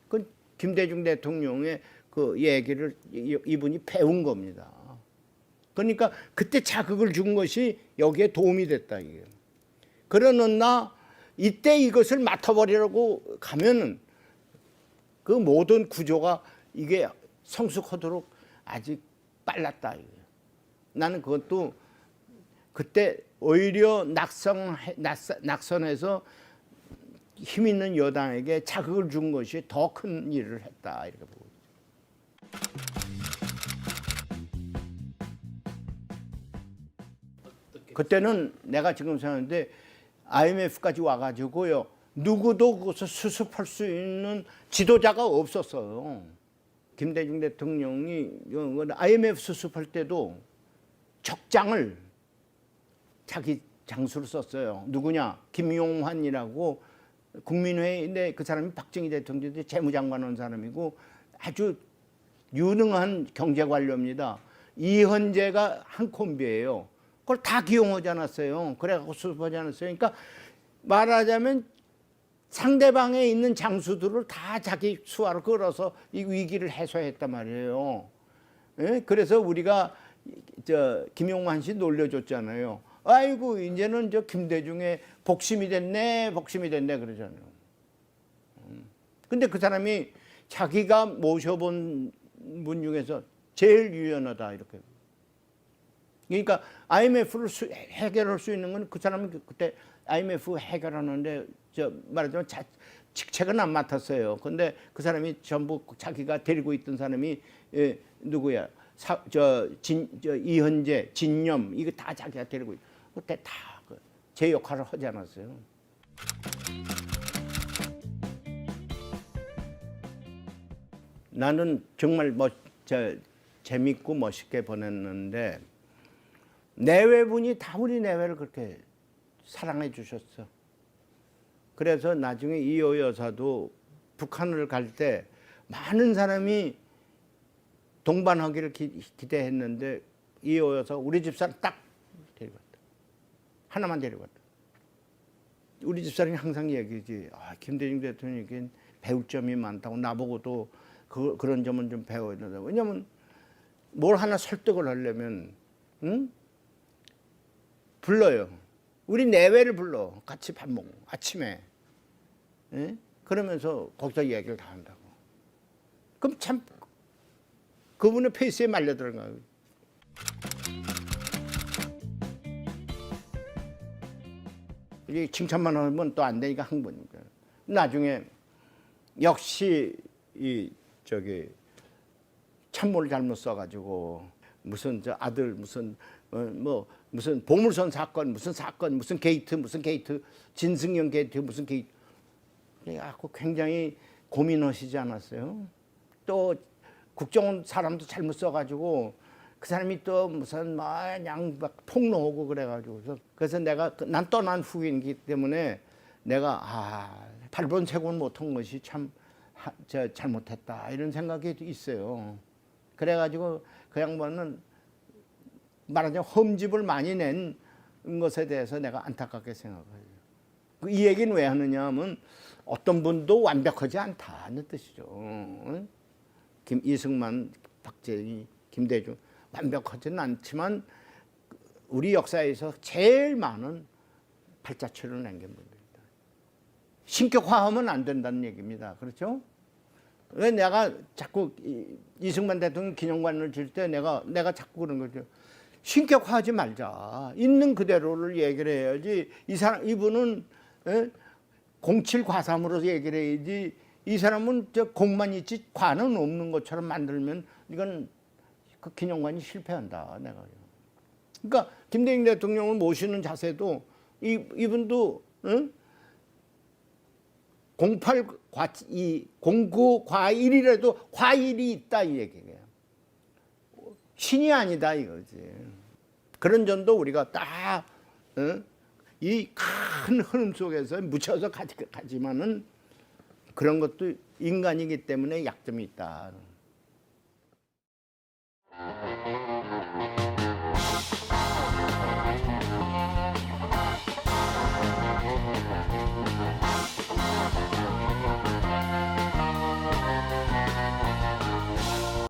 그 김대중 대통령의 그 얘기를 이분이 배운 겁니다. 그러니까 그때 자극을 준 것이 여기에 도움이 됐다. 이게. 그러나 이때 이것을 맡아버리려고 가면은 그 모든 구조가 이게 성숙하도록 아직 빨랐다. 이게. 나는 그것도 그때 오히려 낙선해서 힘 있는 여당에게 자극을 준 것이 더 큰 일을 했다. 이렇게 보고. 그때는 내가 지금 생각하는데 IMF까지 와가지고요. 누구도 그것을 수습할 수 있는 지도자가 없었어요. 김대중 대통령이 IMF 수습할 때도 적장을 자기 장수로 썼어요. 누구냐? 김용환이라고 국민회의인데 그 사람이 박정희 대통령이 재무장관 한 사람이고 아주 유능한 경제관료입니다. 이현재가 한 콤비예요. 그걸 다 기용하지 않았어요. 그래갖고 수습하지 않았어요. 그러니까 말하자면 상대방에 있는 장수들을 다 자기 수하로 끌어서 이 위기를 해소했단 말이에요. 예? 그래서 우리가 김용환 씨 놀려줬잖아요. 아이고 이제는 김대중의 복심이 됐네 그러잖아요. 근데 그 사람이 자기가 모셔본 분 중에서 제일 유연하다 이렇게. 그러니까 IMF를 해결할 수 있는 건 그 사람이 그때 IMF 해결하는데 말하자면 직책은 안 맡았어요. 근데 그 사람이 전부 자기가 데리고 있던 사람이 누구야? 이현재, 진념 이거 다 자기가 데리고 있. 그때 다 제 역할을 하지 않았어요. 나는 정말 재밌고 멋있게 보냈는데 내외분이 다 우리 내외를 그렇게 사랑해 주셨어. 그래서 나중에 이호 여사도 북한을 갈 때 많은 사람이 동반하기를 기대했는데 이호 여사 우리 집사람 딱 데려갔다. 하나만 데려갔다. 우리 집사람이 항상 얘기지. 김대중 대통령에겐 배울 점이 많다고 나보고도 그런 점은 좀 배워야 된다. 왜냐면 뭘 하나 설득을 하려면 불러요. 우리 내외를 불러. 같이 밥 먹고 아침에. 예? 그러면서 거기서 얘기를 다 한다고. 그럼 참 그분의 페이스에 말려 들어가요. 이게 칭찬만 하면 또 안 되니까 흥분이니까. 나중에 역시 참모를 잘못 써가지고 무슨 아들 무슨 무슨 보물선 사건 무슨 게이트 진승영 게이트 무슨 게이트 그래갖고 굉장히 고민하시지 않았어요. 또 국정원 사람도 잘못 써가지고 그 사람이 또 무슨 그냥 막 폭로하고 그래가지고 그래서 내가 난 떠난 후이기 때문에 내가 발본색원 못한 것이 참 잘못했다 이런 생각이 있어요. 그래가지고 그 양반은 말하자면 험집을 많이 낸 것에 대해서 내가 안타깝게 생각해요. 이 얘기는 왜 하느냐 하면 어떤 분도 완벽하지 않다는 뜻이죠. 이승만, 박정희, 김대중 완벽하지는 않지만 우리 역사에서 제일 많은 발자취를 남긴 분들입니다. 신격화하면 안 된다는 얘기입니다. 그렇죠? 왜 내가 자꾸 이승만 대통령 기념관을 질 때 내가 자꾸 그런 거죠. 신격화하지 말자. 있는 그대로를 얘기를 해야지. 이분은 07과삼으로 얘기를 해야지. 이 사람은 저 공만 있지 관은 없는 것처럼 만들면 이건 그 기념관이 실패한다. 내가. 그러니까 김대중 대통령을 모시는 자세도 이분도 09 과일이라도 과일이 있다 이 얘기예요. 신이 아니다 이거지. 그런 점도 우리가 딱 이 큰 흐름 속에서 묻혀서 가지만은 그런 것도 인간이기 때문에 약점이 있다.